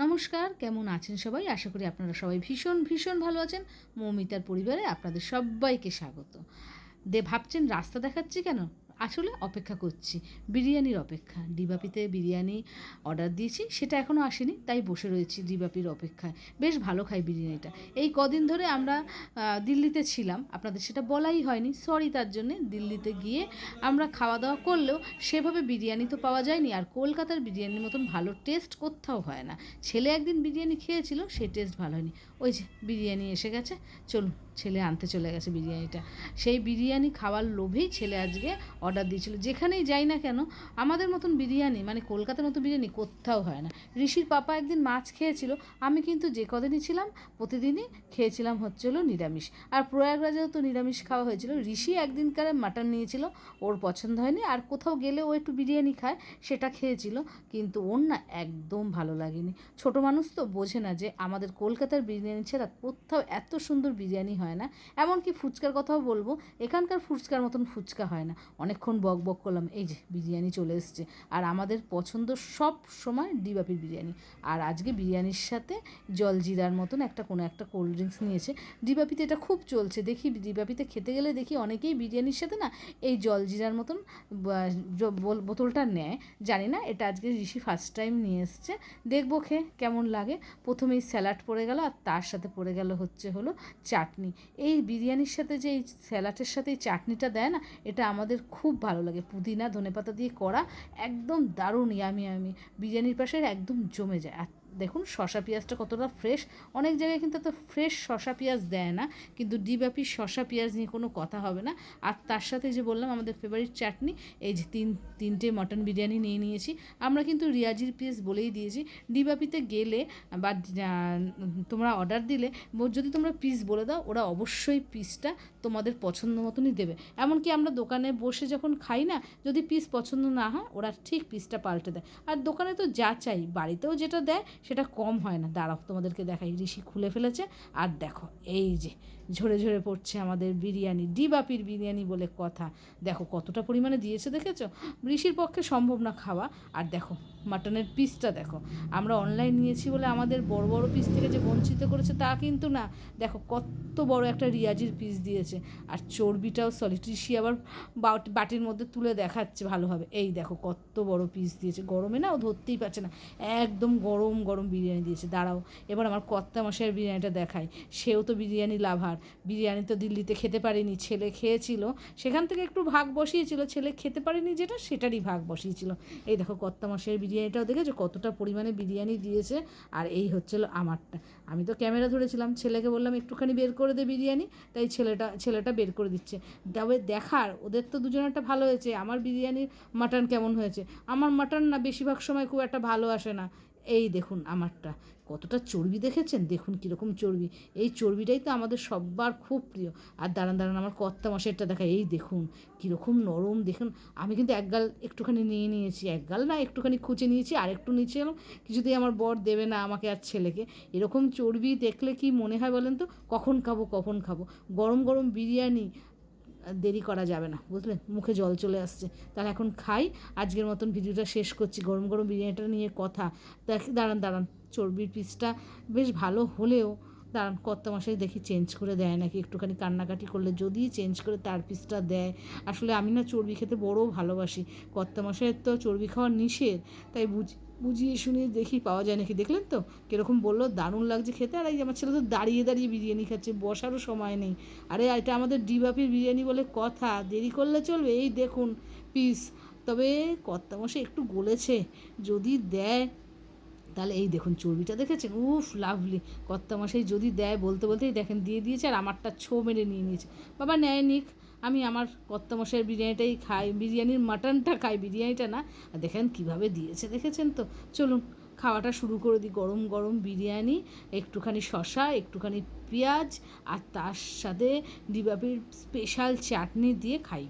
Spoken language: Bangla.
নমস্কার, কেমন আছেন সবাই? আশা করি আপনারা সবাই ভীষণ ভীষণ ভালো আছেন। মৌমিতার পরিবারে আপনাদের সব্বাইকে স্বাগত। ভাবছেন রাস্তা দেখাচ্ছি কেন? আসলে অপেক্ষা করছি, বিরিয়ানির অপেক্ষা। ডিবাপিতে বিরিয়ানি অর্ডার দিয়েছি, সেটা এখনও আসেনি, তাই বসে রয়েছি ডিবাপির অপেক্ষায়। বেশ ভালো খাই বিরিয়ানিটা। এই কদিন ধরে আমরা দিল্লিতে ছিলাম, আপনাদের সেটা বলাই হয়নি, সরি তার জন্যে। দিল্লিতে গিয়ে আমরা খাওয়া দাওয়া করলেও সেভাবে বিরিয়ানি তো পাওয়া যায়নি, আর কলকাতার বিরিয়ানির মতন ভালো টেস্ট কোথাও হয় না। ছেলে একদিন বিরিয়ানি খেয়েছিল, সেই টেস্ট ভালো হয়নি। ওই যে বিরিয়ানি এসে গেছে, চলুন, ছেলে আনতে চলে গেছে বিরিয়ানিটা। সেই বিরিয়ানি খাওয়ার লোভেই ছেলে আজকে অর্ডার দিয়েছিল। যেখানেই যাই না কেন আমাদের মতন বিরিয়ানি, মানে কলকাতার মতো বিরিয়ানি কোথাও হয় না। ঋষির পাপা একদিন মাছ খেয়েছিল, আমি কিন্তু যে কদিনই ছিলাম প্রতিদিনই খেয়েছিলাম হচ্ছিলো নিরামিষ। আর প্রয়াগরাজেও তো নিরামিষ খাওয়া হয়েছিল। ঋষি একদিনকার মাটন নিয়েছিল, ওর পছন্দ হয়নি, আর কোথাও গেলে ও একটু বিরিয়ানি খায়, সেটা খেয়েছিল, কিন্তু ওর না একদম ভালো লাগেনি। ছোট মানুষ তো বোঝে না যে আমাদের কলকাতার বিরিয়ানি ছাড়া কোথাও এত সুন্দর বিরিয়ানি হয় না। এমনকি ফুচকার কথাও বলবো, এখানকার ফুচকার মতন ফুচকা হয় না। অনেকক্ষণ বক বক করলাম, এই যে বিরিয়ানি চলে এসছে। আর আমাদের পছন্দ সব সময় ডিবাপির বিরিয়ানি। আর আজকে বিরিয়ানির সাথে জলজিরার মতন কোনো একটা কোল্ড ড্রিঙ্কস নিয়েছে। ডিবাপিতে এটা খুব চলছে, দেখি ডিবাপিতে খেতে গেলে দেখি অনেকেই বিরিয়ানির সাথে না এই জলজিরার মতন বোতলটা নেয়। জানি না, এটা আজকে ঋষি ফার্স্ট টাইম নিয়ে এসছে, দেখবো খেয়ে কেমন লাগে। প্রথমেই স্যালাড পড়ে গেল, আর তার সাথে পড়ে গেল হলো চাটনি। এই বিরিয়ানির সাথে যে এই স্যালাডের সাথে এই চাটনিটা দেয় না, এটা আমাদের খুব ভালো লাগে। পুদিনা ধনেপাতা দিয়ে করা, একদম দারুণ ইয়ামি ইয়ামি। বিরিয়ানির পাশে একদম জমে যায়। আর দেখুন শসা পেঁয়াজটা কতটা ফ্রেশ। অনেক জায়গায় কিন্তু এত ফ্রেশ শসা পেঁয়াজ দেয় না, কিন্তু ডিবাপির শসা পেঁয়াজ নিয়ে কোনো কথা হবে না। আর তার সাথে যে বললাম আমাদের ফেভারিট চাটনি, এই যে তিনটে মটন বিরিয়ানি নিয়ে নিয়েছি। আমরা কিন্তু রিয়াজির পিস বলেই দিয়েছি। ডিবাপিতে গেলে বা তোমরা অর্ডার দিলে যদি তোমরা পিস বলে দাও, ওরা অবশ্যই পিসটা তোমাদের পছন্দ মতনই দেবে। এমনকি আমরা দোকানে বসে যখন খাই না, যদি পিস পছন্দ না হয়, ওরা ঠিক পিসটা পাল্টে দেয়। আর দোকানে তো যা চাই, বাড়িতেও যেটা দেয় সেটা কম হয় না। দাঁড়াও তোমাদেরকে দেখাই। ঋষি খুলে ফেলেছে, আর দেখো এই যে ঝরে ঝরে পড়ছে আমাদের বিরিয়ানি। ডিবাপির বিরিয়ানি বলে কথা। দেখো কতটা পরিমাণে দিয়েছে, দেখেছো? ঋষির পক্ষে সম্ভব না খাওয়া। আর দেখো মাটনের পিসটা দেখো, আমরা অনলাইন নিয়েছি বলে আমাদের বড় বড় পিস থেকে যে বঞ্চিত করেছে তা কিন্তু না। দেখো কত বড় একটা রিয়াজির পিস দিয়েছে। আর চর্বিটাও সলিড। ঋষি আবার বাটির মধ্যে তুলে দেখাচ্ছে ভালোভাবে, এই দেখো কত বড় পিস দিয়েছে। গরমে না ও ধরতেই পারছে না, একদম গরম গরম বিরিয়ানি দিয়েছে। দাঁড়াও, এবার আমার কর্তা মশাইয়ের বিরিয়ানিটা দেখাই। সেও তো বিরিয়ানি লাভার। বিরিয়ানি তো দিল্লিতে খেতে পারিনি, ছেলে খেয়েছিল, সেখান থেকে একটু ভাগ বসিয়েছিল। ছেলে খেতে পারিনি যেটা, সেটারই ভাগ বসিয়েছিল। এই দেখো কর্তা মশাইয়ের বিরিয়ানিটাও দেখেছো কতটা পরিমাণে বিরিয়ানি দিয়েছে। আর এই হচ্ছিল আমারটা। আমি তো ক্যামেরা ধরেছিলাম, ছেলেকে বললাম একটুখানি বের করে দে বিরিয়ানি, তাই ছেলেটা বের করে দিচ্ছে। তবে দেখার, ওদের তো দুজনেরটা ভালো হয়েছে, আমার বিরিয়ানির মাটন কেমন হয়েছে। আমার মাটন না বেশিরভাগ সময় খুব একটা ভালো আসে না। এই দেখুন আমারটা কতটা চর্বি, দেখেছেন? দেখুন কীরকম চর্বি। এই চর্বিটাই তো আমাদের সব্বার খুব প্রিয়। আর দাঁড়ান দাঁড়ান, আমার কর্তা মশাইটা দেখায়, এই দেখুন কীরকম নরম। দেখুন আমি কিন্তু একগাল একটুখানি নিয়ে নিয়েছি, একগাল না একটুখানি খুঁচে নিয়েছি, আর একটু নিয়েছিলাম। কিছুতেই আমার বর দেবে না আমাকে আর ছেলেকে। এরকম চর্বি দেখলে কি মনে হয় বলেন তো, কখন খাবো কখন খাবো। গরম গরম বিরিয়ানি, দেরি করা যাবে না, বুঝলেন? মুখে জল চলে আসছে। তাহলে এখন খাই, আজকের মতন ভিডিওটা শেষ করছি। গরম গরম বিরিয়ানিটা নিয়ে কথা। দাঁড়ান দাঁড়ান, চর্বির পিসটা বেশ ভালো হলেও দাঁড়ান, কর্তামশাই দেখি চেঞ্জ করে দেয় নাকি। একটুখানি কান্নাকাটি করলে যদি চেঞ্জ করে তার পিসটা দেয়। আসলে আমি না চর্বি খেতে বড় ভালোবাসি। কর্তামশাইয়ের তো চর্বি খাওয়া নিষেধ, তাই বুঝিয়ে শুনিয়ে দেখি পাওয়া যায় নাকি। দেখলেন তো কীরকম বললো, দারুণ লাগছে খেতে। আর এই আমার ছেলে তো দাঁড়িয়ে দাঁড়িয়ে বিরিয়ানি খাচ্ছে, বসারও সময় নেই। আরে এটা আমাদের ডিবাপির বিরিয়ানি বলে কথা, দেরি করলে চলবে। এই দেখুন পিস, তবে কর্তামশাই একটু গলেছে, যদি দেয় তাহলে এই দেখুন চর্বিটা দেখেছেন, উফ লাভলি। কর্তামশাই যদি দেয় বলতে বলতেই দেখেন দিয়ে দিয়েছে, আর আমারটা ছো মেরে নিয়ে নিয়েছে। বাবা নেয় নিক, আমি আমার কর্তামশাইয়ের বিরিয়ানিটাই খাই, বিরিয়ানির মাটনটা খাই, বিরিয়ানিটা না। আর দেখেন কীভাবে দিয়েছে, দেখেছেন তো? চলুন খাওয়াটা শুরু করে দিই। গরম গরম বিরিয়ানি, একটুখানি শসা, একটুখানি পেঁয়াজ, আর তার সাথে ডিবাপির স্পেশাল চাটনি দিয়ে খাই।